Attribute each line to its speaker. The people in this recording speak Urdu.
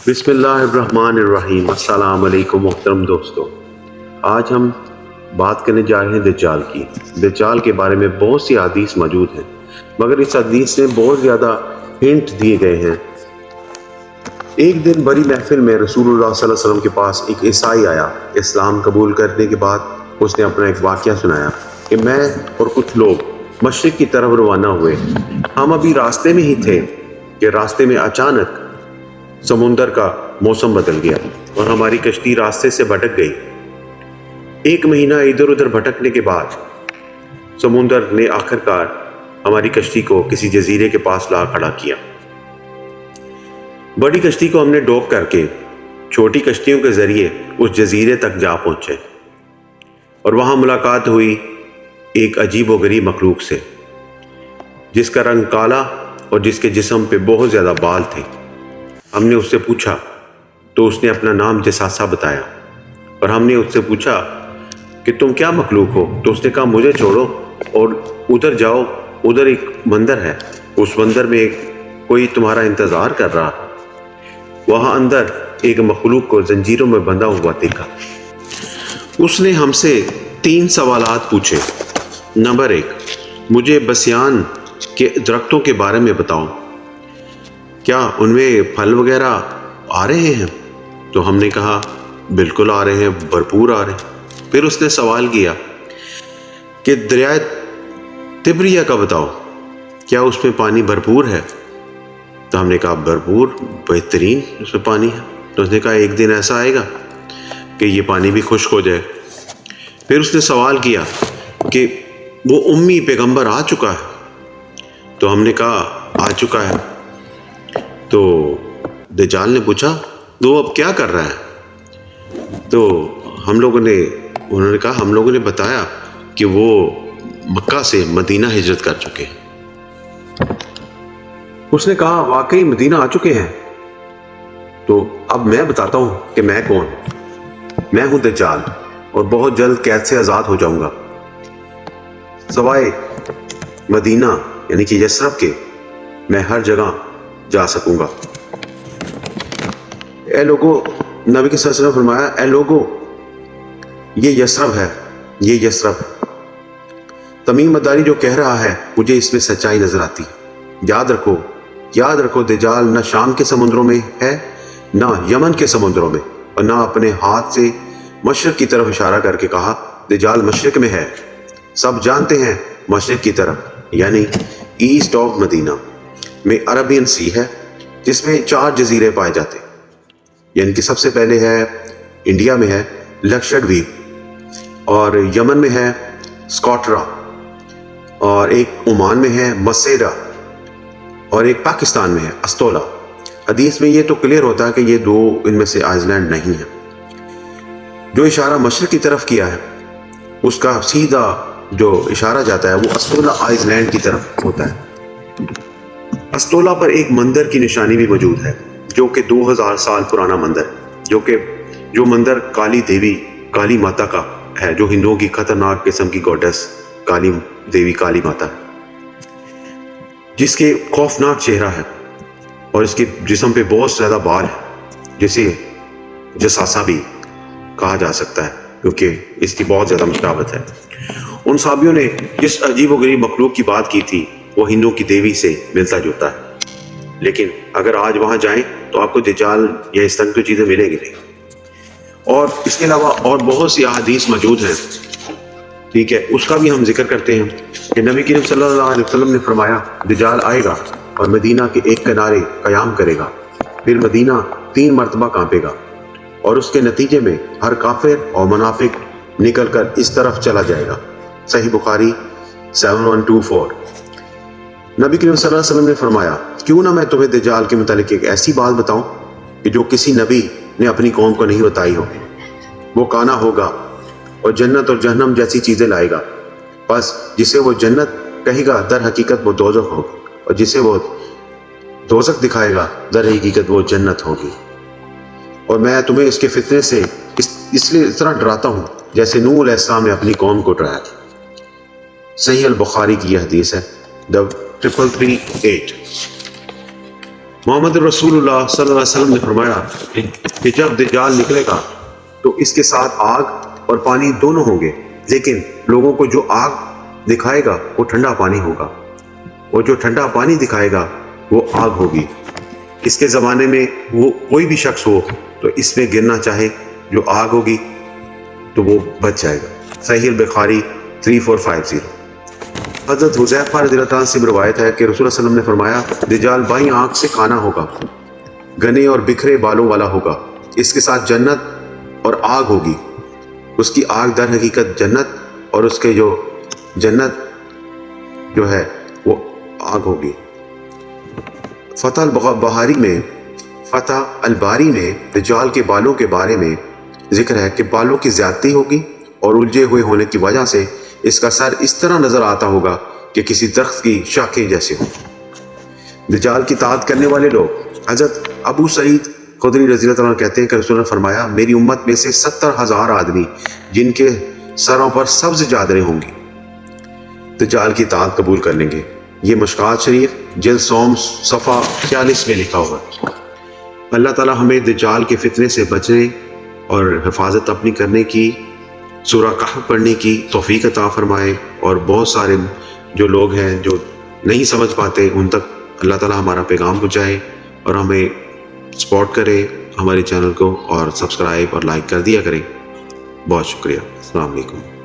Speaker 1: بسم اللہ الرحمن الرحیم۔ السلام علیکم محترم دوستو، آج ہم بات کرنے جا رہے ہیں دجال کی۔ دجال کے بارے میں بہت سی حدیث موجود ہیں، مگر اس حدیث میں بہت زیادہ ہنٹ دیے گئے ہیں۔ ایک دن بڑی محفل میں رسول اللہ صلی اللہ علیہ وسلم کے پاس ایک عیسائی آیا۔ اسلام قبول کرنے کے بعد اس نے اپنا ایک واقعہ سنایا کہ میں اور کچھ لوگ مشرق کی طرف روانہ ہوئے۔ ہم ابھی راستے میں ہی تھے کہ راستے میں اچانک سمندر کا موسم بدل گیا اور ہماری کشتی راستے سے بھٹک گئی۔ ایک مہینہ ادھر ادھر بھٹکنے کے بعد سمندر نے آخرکار ہماری کشتی کو کسی جزیرے کے پاس لا کھڑا کیا۔ بڑی کشتی کو ہم نے ڈوک کر کے چھوٹی کشتیوں کے ذریعے اس جزیرے تک جا پہنچے اور وہاں ملاقات ہوئی ایک عجیب و غریب مخلوق سے، جس کا رنگ کالا اور جس کے جسم پہ بہت زیادہ بال تھے۔ ہم نے اس سے پوچھا تو اس نے اپنا نام جساسا بتایا، اور ہم نے اس سے پوچھا کہ تم کیا مخلوق ہو؟ تو اس نے کہا مجھے چھوڑو اور ادھر جاؤ، ادھر ایک مندر ہے، اس مندر میں کوئی تمہارا انتظار کر رہا۔ وہاں اندر ایک مخلوق کو زنجیروں میں بندھا ہوا دیکھا۔ اس نے ہم سے 3 سوالات پوچھے۔ نمبر 1، مجھے بسیان کے درختوں کے بارے میں بتاؤ، کیا ان میں پھل وغیرہ آ رہے ہیں؟ تو ہم نے کہا بالکل آ رہے ہیں، بھرپور آ رہے ہیں۔ پھر اس نے سوال کیا کہ دریائے تبریہ کا بتاؤ، کیا اس میں پانی بھرپور ہے؟ تو ہم نے کہا بھرپور، بہترین اس میں پانی ہے۔ تو اس نے کہا ایک دن ایسا آئے گا کہ یہ پانی بھی خشک ہو جائے۔ پھر اس نے سوال کیا کہ وہ امی پیغمبر آ چکا ہے؟ تو ہم نے کہا آ چکا ہے۔ تو دجال نے پوچھا تو اب کیا کر رہا ہے؟ تو انہوں نے کہا ہم لوگوں نے بتایا کہ وہ مکہ سے مدینہ ہجرت کر چکے ہیں۔ اس نے کہا واقعی مدینہ آ چکے ہیں؟ تو اب میں بتاتا ہوں کہ میں کون ہوں۔ میں ہوں دجال، اور بہت جلد قید سے آزاد ہو جاؤں گا، سوائے مدینہ یعنی کہ یثرب کے میں ہر جگہ جا سکوں گا۔ اے لوگو، نبی کے صلی اللہ علیہ وسلم نے فرمایا اے لوگو، یہ یثرب ہے، یہ یثرب۔ تمیم مداری جو کہہ رہا ہے مجھے اس میں سچائی نظر آتی۔ یاد رکھو دجال نہ شام کے سمندروں میں ہے، نہ یمن کے سمندروں میں، اور نہ اپنے ہاتھ سے مشرق کی طرف اشارہ کر کے کہا دجال مشرق میں ہے۔ سب جانتے ہیں مشرق کی طرف یعنی ایسٹ آف مدینہ میں عربین سی ہے، جس میں 4 جزیرے پائے جاتے ہیں، یعنی کہ سب سے پہلے ہے انڈیا میں ہے لکشدویپ، اور یمن میں ہے سکوٹرا، اور ایک عمان میں ہے مسیرا، اور ایک پاکستان میں ہے استولا۔ حدیث میں یہ تو کلیئر ہوتا ہے کہ یہ 2 ان میں سے آئس لینڈ نہیں ہیں۔ جو اشارہ مشرق کی طرف کیا ہے اس کا سیدھا جو اشارہ جاتا ہے وہ استولا آئس لینڈ کی طرف ہوتا ہے۔ استولا پر ایک مندر کی نشانی بھی موجود ہے، جو کہ 2000 سال پرانا مندر ہے، جو مندر کالی دیوی کالی ماتا کا ہے، جو ہندوؤں کی خطرناک قسم کی گوڈس کالی دیوی کالی ماتا ہے، جس کے خوفناک چہرہ ہے اور اس کے جسم پہ بہت زیادہ بال ہے، جسے جساسا بھی کہا جا سکتا ہے کیونکہ اس کی بہت زیادہ مشابہت ہے۔ ان صحابیوں نے جس عجیب و غریب مخلوق کی بات کی تھی وہ ہندوؤں کی دیوی سے ملتا جلتا ہے، لیکن اگر آج وہاں جائیں تو آپ کو دجال یا اس طرح کی چیزیں ملیں گی نہیں۔ اور اس کے علاوہ اور بہت سی احادیث موجود ہیں، ٹھیک ہے، اس کا بھی ہم ذکر کرتے ہیں کہ نبی کریم صلی اللہ علیہ وسلم نے فرمایا دجال آئے گا اور مدینہ کے ایک کنارے قیام کرے گا، پھر مدینہ 3 مرتبہ کانپے گا، اور اس کے نتیجے میں ہر کافر اور منافق نکل کر اس طرف چلا جائے گا۔ صحیح بخاری 7124۔ نبی کریم صلی اللہ علیہ وسلم نے فرمایا کیوں نہ میں تمہیں دجال کے متعلق ایک ایسی بات بتاؤں کہ جو کسی نبی نے اپنی قوم کو نہیں بتائی ہو۔ وہ کانا ہوگا اور جنت اور جہنم جیسی چیزیں لائے گا، بس جسے وہ جنت کہے گا در حقیقت وہ دوزخ ہوگی، اور جسے وہ دوزخ دکھائے گا در حقیقت وہ جنت ہوگی۔ اور میں تمہیں اس کے فتنے سے اس لیے اس طرح ڈراتا ہوں جیسے نوح علیہ السلام نے اپنی قوم کو ڈرایا تھا۔ صحیح البخاری کی یہ حدیث ہے 338۔ محمد رسولullah صلی اللہ علیہ وسلم نے فرمایا کہ جب دجال نکلے گا تو اس کے ساتھ آگ اور پانی دونوں ہوں گے، لیکن لوگوں کو جو آگ دکھائے گا وہ ٹھنڈا پانی ہوگا، اور جو ٹھنڈا پانی دکھائے گا وہ آگ ہوگی۔ اس کے زمانے میں وہ کوئی بھی شخص ہو تو اس میں گرنا چاہے جو آگ ہوگی تو وہ بچ جائے گا۔ صحیح البخاری 3450۔ حضرت حذیفہ رضی اللہ عنہ سے روایت ہے کہ رسول اللہ صلی اللہ علیہ وسلم نے فرمایا دجال بائیں آنکھ سے کھانا ہوگا، گھنے اور بکھرے بالوں والا ہوگا، اس کے ساتھ جنت اور آگ ہوگی، اس کی آگ در حقیقت جنت اور اس کے جو جنت جو ہے وہ آگ ہوگی۔ فتح الباری میں دجال کے بالوں کے بارے میں ذکر ہے کہ بالوں کی زیادتی ہوگی اور الجھے ہوئے ہونے کی وجہ سے اس کا سر اس طرح نظر آتا ہوگا کہ کسی درخت کی شاخیں جیسے ہوں۔ دجال کی اطاعت کرنے والے لوگ، حضرت ابو سعید خدری رضی اللہ عنہ کہتے ہیں کہ رسول نے فرمایا میری امت میں سے 70,000 آدمی جن کے سروں پر سبز چادریں ہوں گی دجال کی اطاعت قبول کر لیں گے۔ یہ مشکوٰۃ شریف جلد سوم صفحہ 46 میں لکھا ہوا ہے۔ اللہ تعالی ہمیں دجال کے فتنے سے بچنے اور حفاظت اپنی کرنے کی، سورہ کہف پڑھنے کی توفیق عطا فرمائے، اور بہت سارے جو لوگ ہیں جو نہیں سمجھ پاتے ان تک اللہ تعالی ہمارا پیغام پہنچائے، اور ہمیں سپورٹ کرے ہمارے چینل کو، اور سبسکرائب اور لائک کر دیا کریں۔ بہت شکریہ۔ السلام علیکم۔